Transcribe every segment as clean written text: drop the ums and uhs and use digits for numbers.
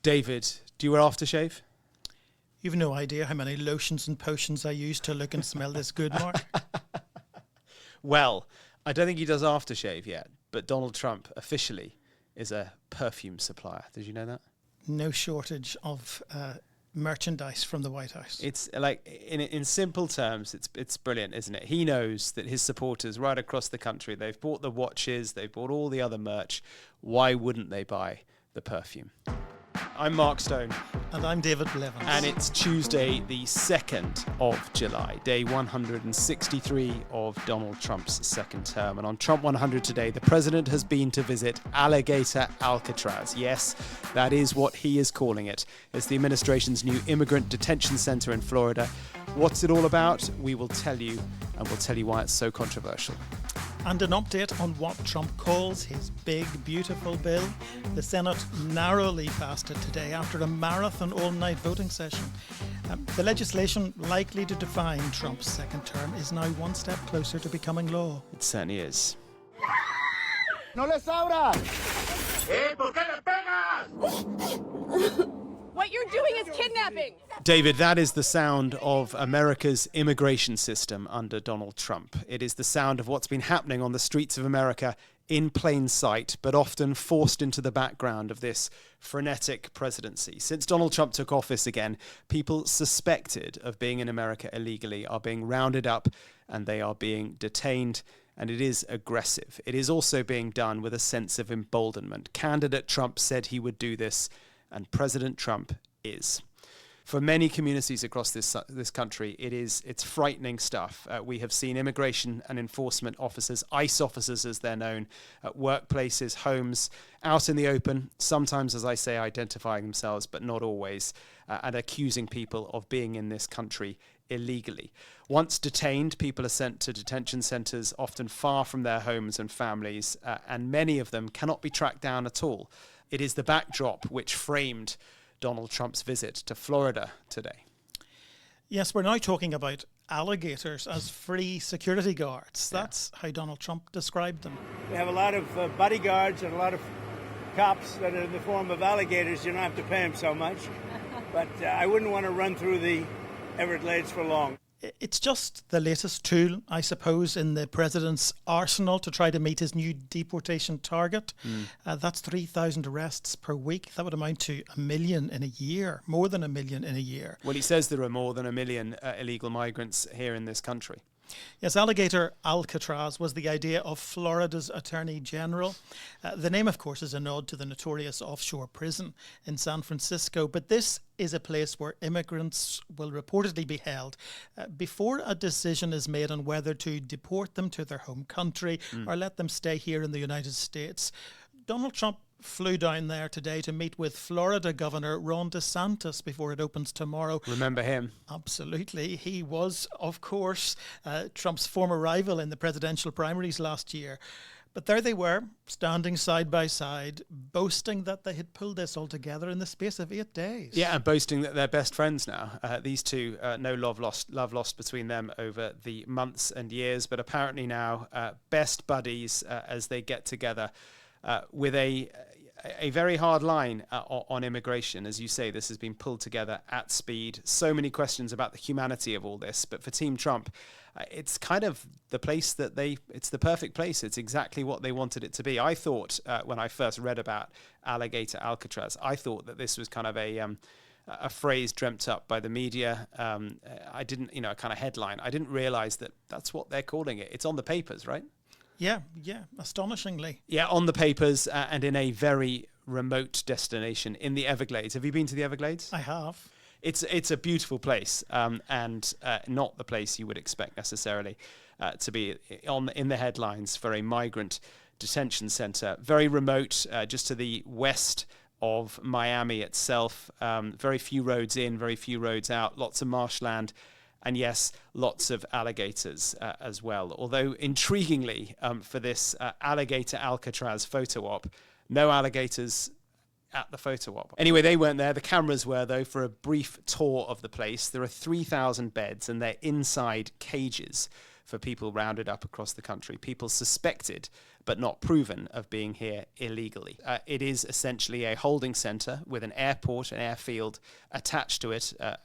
David, do you wear aftershave? You've no idea how many lotions and potions I use to look and smell this good, Mark. Well, I don't think he does aftershave yet, but Donald Trump officially is a perfume supplier. Did you know that? No shortage of merchandise from the White House. It's like, in simple terms, it's brilliant, isn't it? He knows that his supporters right across the country, they've bought the watches, they've bought all the other merch. Why wouldn't they buy the perfume? I'm Mark Stone. And I'm David Blevins. And it's Tuesday, the 2nd of July, day 163 of Donald Trump's second term. And on Trump 100 today, the president has been to visit Alligator Alcatraz. Yes, that is what he is calling it. It's the administration's new immigrant detention center in Florida. What's it all about? We will tell you, and we'll tell you why it's so controversial. And an update on what Trump calls his big, beautiful bill. The Senate narrowly passed it today after a marathon all-night voting session. The legislation likely to define Trump's second term is now one step closer to becoming law. It certainly is. ¡No les abras! ¿Por qué le pegas? What you're doing is kidnapping. David, that is the sound of America's immigration system under Donald Trump. It is the sound of what's been happening on the streets of America in plain sight, but often forced into the background of this frenetic presidency. Since Donald Trump took office again, people suspected of being in America illegally are being rounded up and they are being detained. And it is aggressive. It is also being done with a sense of emboldenment. Candidate Trump said he would do this, and President Trump is. For many communities across this country, it's frightening stuff. We have seen immigration and enforcement officers, ICE officers as they're known, at workplaces, homes, out in the open, sometimes, as I say, identifying themselves, but not always, and accusing people of being in this country illegally. Once detained, people are sent to detention centres, often far from their homes and families, and many of them cannot be tracked down at all. It is the backdrop which framed Donald Trump's visit to Florida today. Yes, we're now talking about alligators as free security guards. That's how Donald Trump described them. We have a lot of bodyguards and a lot of cops that are in the form of alligators. You don't have to pay them so much. But I wouldn't want to run through the Everglades for long. It's just the latest tool, I suppose, in the president's arsenal to try to meet his new deportation target. That's 3,000 arrests per week. That would amount to 1 million in a year, more than 1 million in a year. Well, he says there are more than 1 million illegal migrants here in this country. Yes, Alligator Alcatraz was the idea of Florida's Attorney General. The name, of course, is a nod to the notorious offshore prison in San Francisco, but this is a place where immigrants will reportedly be held before a decision is made on whether to deport them to their home country or let them stay here in the United States. Donald Trump flew down there today to meet with Florida Governor Ron DeSantis before it opens tomorrow. Remember him? Absolutely. He was, of course, Trump's former rival in the presidential primaries last year. But there they were, standing side by side, boasting that they had pulled this all together in the space of 8 days. Yeah, and boasting that they're best friends now. These two, no love lost between them over the months and years, but apparently now best buddies as they get together with a very hard line on immigration. As you say, this has been pulled together at speed. So many questions about the humanity of all this. But for Team Trump, it's kind of the place it's the perfect place. It's exactly what they wanted it to be. I thought when I first read about Alligator Alcatraz, I thought that this was kind of a phrase dreamt up by the media. I didn't, a kind of headline. I didn't realize that that's what they're calling it. It's on the papers, right? Yeah, astonishingly. Yeah, on the papers and in a very remote destination in the Everglades. Have you been to the Everglades? I have. It's a beautiful place and not the place you would expect necessarily to be in the headlines for a migrant detention center. Very remote, just to the west of Miami itself. Very few roads in, very few roads out, lots of marshland. And yes, lots of alligators as well. Although, intriguingly, for this Alligator Alcatraz photo op, no alligators at the photo op. Anyway, they weren't there. The cameras were, though, for a brief tour of the place. There are 3,000 beds, and they're inside cages for people rounded up across the country. People suspected but not proven, of being here illegally. It is essentially a holding centre with an airport, an airfield attached to it, a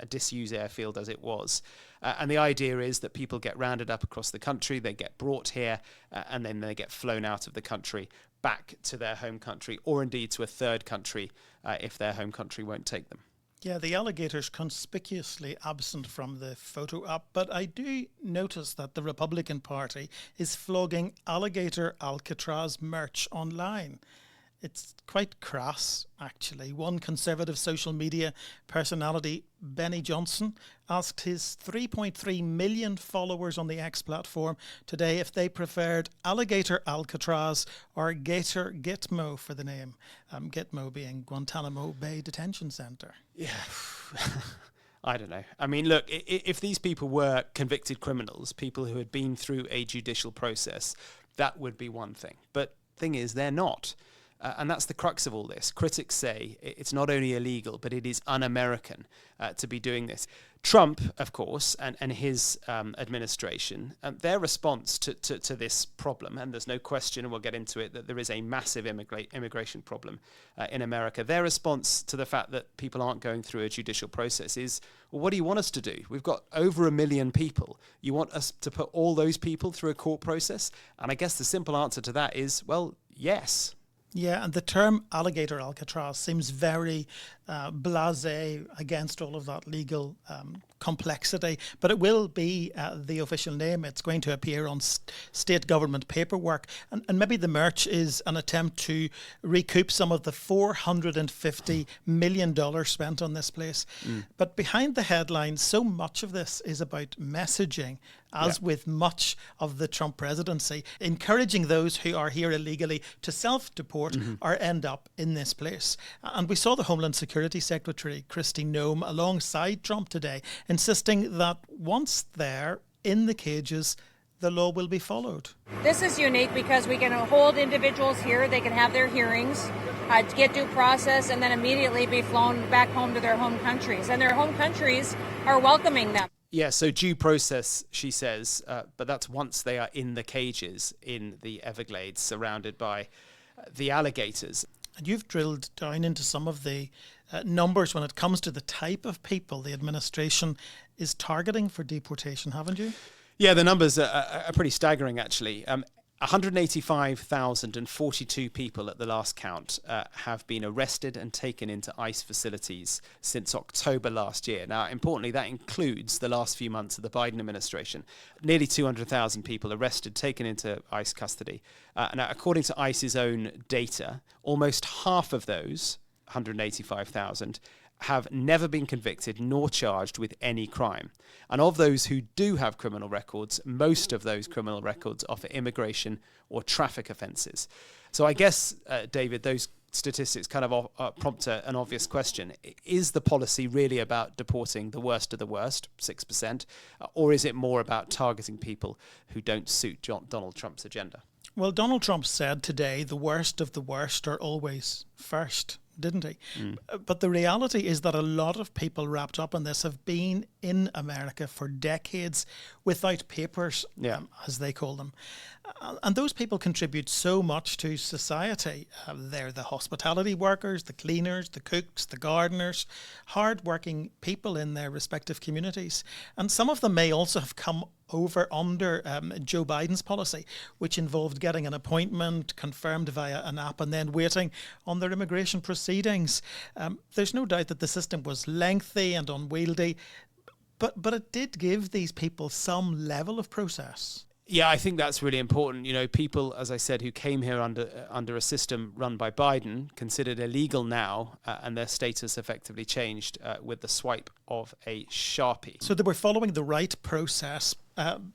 disused airfield as it was. And the idea is that people get rounded up across the country, they get brought here, and then they get flown out of the country back to their home country, or indeed to a third country if their home country won't take them. Yeah, the alligator's conspicuously absent from the photo op, but I do notice that the Republican Party is flogging Alligator Alcatraz merch online. It's quite crass, actually. One conservative social media personality, Benny Johnson, asked his 3.3 million followers on the X platform today if they preferred Alligator Alcatraz or Gator Gitmo for the name. Gitmo being Guantanamo Bay Detention Center. Yeah. I don't know. I mean, look, if these people were convicted criminals, people who had been through a judicial process, that would be one thing. But thing is, they're not. And that's the crux of all this. Critics say it's not only illegal, but it is un-American to be doing this. Trump, of course, and his administration, their response to this problem, and there's no question, and we'll get into it, that there is a massive immigration problem in America. Their response to the fact that people aren't going through a judicial process is, well, what do you want us to do? We've got over 1 million people. You want us to put all those people through a court process? And I guess the simple answer to that is, well, yes. Yeah, and the term Alligator Alcatraz seems very blasé against all of that legal complexity, but it will be the official name. It's going to appear on state government paperwork, and maybe the merch is an attempt to recoup some of the $450 million spent on this place. But behind the headlines, so much of this is about messaging, as with much of the Trump presidency, encouraging those who are here illegally to self-deport or end up in this place. And we saw the Homeland Security Secretary, Kristi Noem, alongside Trump today, insisting that once they're in the cages, the law will be followed. This is unique because we can hold individuals here, they can have their hearings, get due process, and then immediately be flown back home to their home countries. And their home countries are welcoming them. Yeah, so due process, she says, but that's once they are in the cages in the Everglades, surrounded by the alligators. And you've drilled down into some of the numbers when it comes to the type of people the administration is targeting for deportation, haven't you? Yeah, the numbers are pretty staggering, actually. 185,042 people at the last count have been arrested and taken into ICE facilities since October last year. Now, importantly, that includes the last few months of the Biden administration. Nearly 200,000 people arrested, taken into ICE custody. Now, according to ICE's own data, almost half of those, 185,000, have never been convicted nor charged with any crime. And of those who do have criminal records, most of those criminal records are for immigration or traffic offences. So I guess, David, those statistics kind of prompt an obvious question. Is the policy really about deporting the worst of the worst, 6%, or is it more about targeting people who don't suit Donald Trump's agenda? Well, Donald Trump said today the worst of the worst are always first, didn't he? But the reality is that a lot of people wrapped up in this have been in America for decades without papers, as they call them. And those people contribute so much to society. They're the hospitality workers, the cleaners, the cooks, the gardeners, hard-working people in their respective communities. And some of them may also have come over under Joe Biden's policy, which involved getting an appointment confirmed via an app and then waiting on their immigration proceedings. There's no doubt that the system was lengthy and unwieldy, but it did give these people some level of process. Yeah, I think that's really important. You know, people, as I said, who came here under a system run by Biden, considered illegal now, and their status effectively changed with the swipe of a Sharpie. So they were following the right process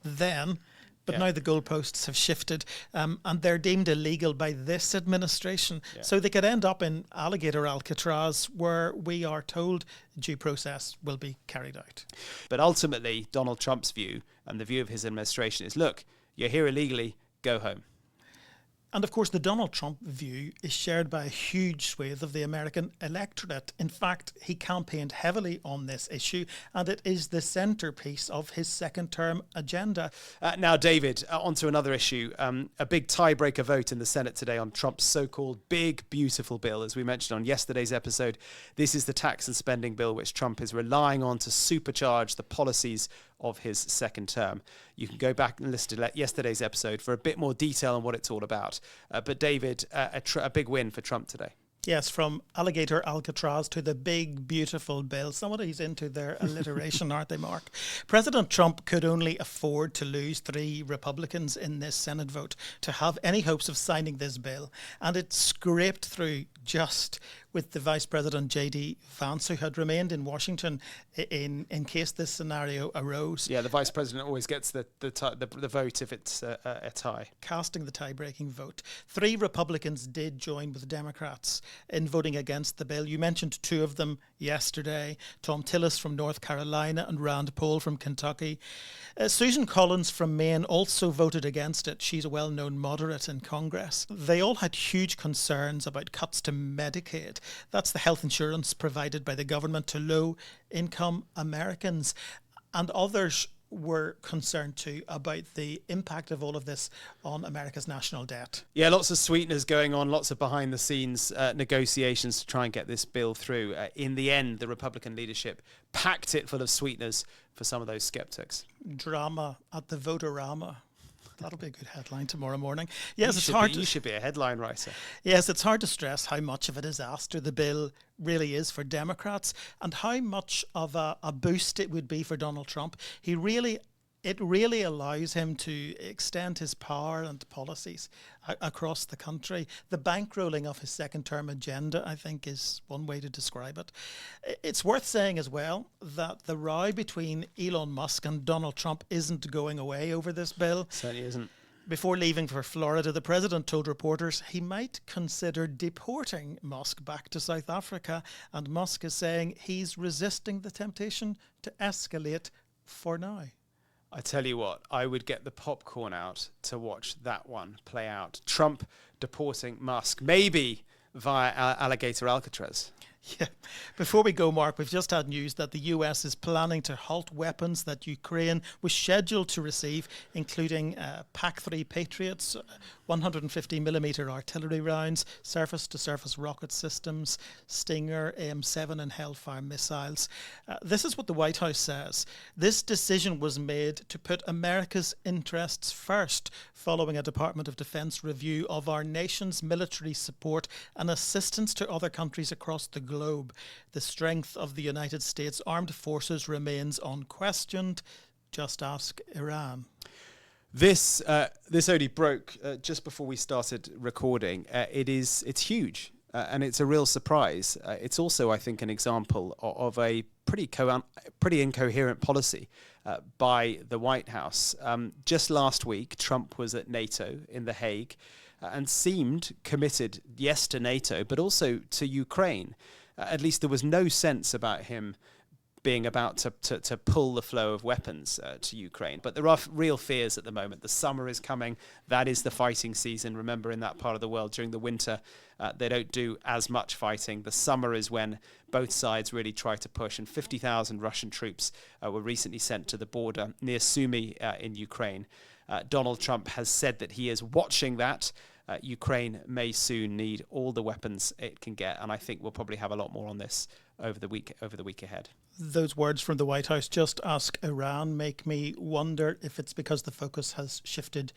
then, but now the goalposts have shifted, and they're deemed illegal by this administration. So they could end up in Alligator Alcatraz, where we are told due process will be carried out. But ultimately, Donald Trump's view and the view of his administration is, look, you're here illegally, go home. And of course, the Donald Trump view is shared by a huge swathe of the American electorate. In fact, he campaigned heavily on this issue, and it is the centrepiece of his second-term agenda. Now, David, onto another issue. A big tiebreaker vote in the Senate today on Trump's so-called big, beautiful bill. As we mentioned on yesterday's episode, this is the tax and spending bill which Trump is relying on to supercharge the policies of his second term. You can go back and listen to yesterday's episode for a bit more detail on what it's all about. But David, a big win for Trump today. Yes, from Alligator Alcatraz to the big, beautiful bill. Somebody's into their alliteration, aren't they, Mark? President Trump could only afford to lose 3 Republicans in this Senate vote to have any hopes of signing this bill. And it scraped through just with the Vice President J.D. Vance, who had remained in Washington in case this scenario arose. Yeah, the Vice President always gets the vote if it's a tie. Casting the tie-breaking vote. 3 Republicans did join with Democrats in voting against the bill. You mentioned 2 of them yesterday, Tom Tillis from North Carolina and Rand Paul from Kentucky. Susan Collins from Maine also voted against it. She's a well-known moderate in Congress. They all had huge concerns about cuts to Medicaid. That's the health insurance provided by the government to low-income Americans. And others were concerned too about the impact of all of this on America's national debt. Yeah, lots of sweeteners going on, lots of behind-the-scenes negotiations to try and get this bill through. In the end, the Republican leadership packed it full of sweeteners for some of those skeptics. Drama at the Votorama. That'll be a good headline tomorrow morning. Yes, You should be a headline writer. Yes, it's hard to stress how much of it is after the bill really is for Democrats and how much of a boost it would be for Donald Trump. It really allows him to extend his power and policies across the country. The bankrolling of his second-term agenda, I think, is one way to describe it. It's worth saying as well that the row between Elon Musk and Donald Trump isn't going away over this bill. Certainly isn't. Before leaving for Florida, the president told reporters he might consider deporting Musk back to South Africa, and Musk is saying he's resisting the temptation to escalate for now. I tell you what, I would get the popcorn out to watch that one play out. Trump deporting Musk, maybe via Alligator Alcatraz. Yeah. Before we go, Mark, we've just had news that the US is planning to halt weapons that Ukraine was scheduled to receive, including PAC-3 Patriots, 150mm artillery rounds, surface-to-surface rocket systems, Stinger, AM-7 and Hellfire missiles. This is what the White House says. This decision was made to put America's interests first, following a Department of Defense review of our nation's military support and assistance to other countries across the globe. The strength of the United States Armed Forces remains unquestioned. Just ask Iran. This only broke just before we started recording. It's huge and it's a real surprise. It's also, I think, an example of a pretty incoherent policy by the White House. Just last week, Trump was at NATO in The Hague and seemed committed, yes, to NATO, but also to Ukraine. At least there was no sense about him being about to pull the flow of weapons to Ukraine. But there are real fears at the moment. The summer is coming. That is the fighting season. Remember, in that part of the world, during the winter, they don't do as much fighting. The summer is when both sides really try to push. And 50,000 Russian troops were recently sent to the border near Sumy in Ukraine. Donald Trump has said that he is watching that. Ukraine may soon need all the weapons it can get. And I think we'll probably have a lot more on this over the week ahead. Those words from the White House, just ask Iran, make me wonder if it's because the focus has shifted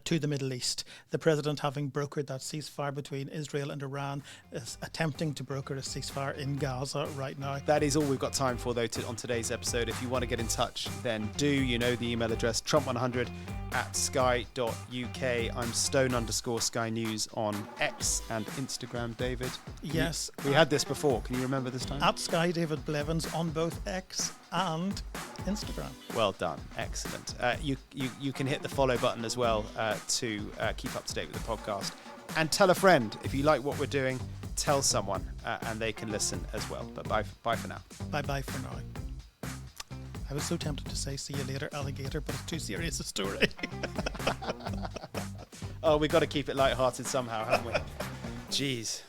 to the Middle East. The president, having brokered that ceasefire between Israel and Iran, is attempting to broker a ceasefire in Gaza right now. That is all we've got time for, though, on today's episode. If you want to get in touch, then do. You know the email address, trump100@sky.uk. I'm Stone_Sky News on X and Instagram, David. Yes. We had this before. Can you remember this time? At Sky David Blevins on both X and Instagram. Well done. Excellent. You can hit the follow button as well to keep up to date with the podcast. And tell a friend. If you like what we're doing, tell someone and they can listen as well. But bye for now. Bye for now. I was so tempted to say see you later, alligator, but it's too serious a story. Oh, we've got to keep it lighthearted somehow, haven't we? Jeez.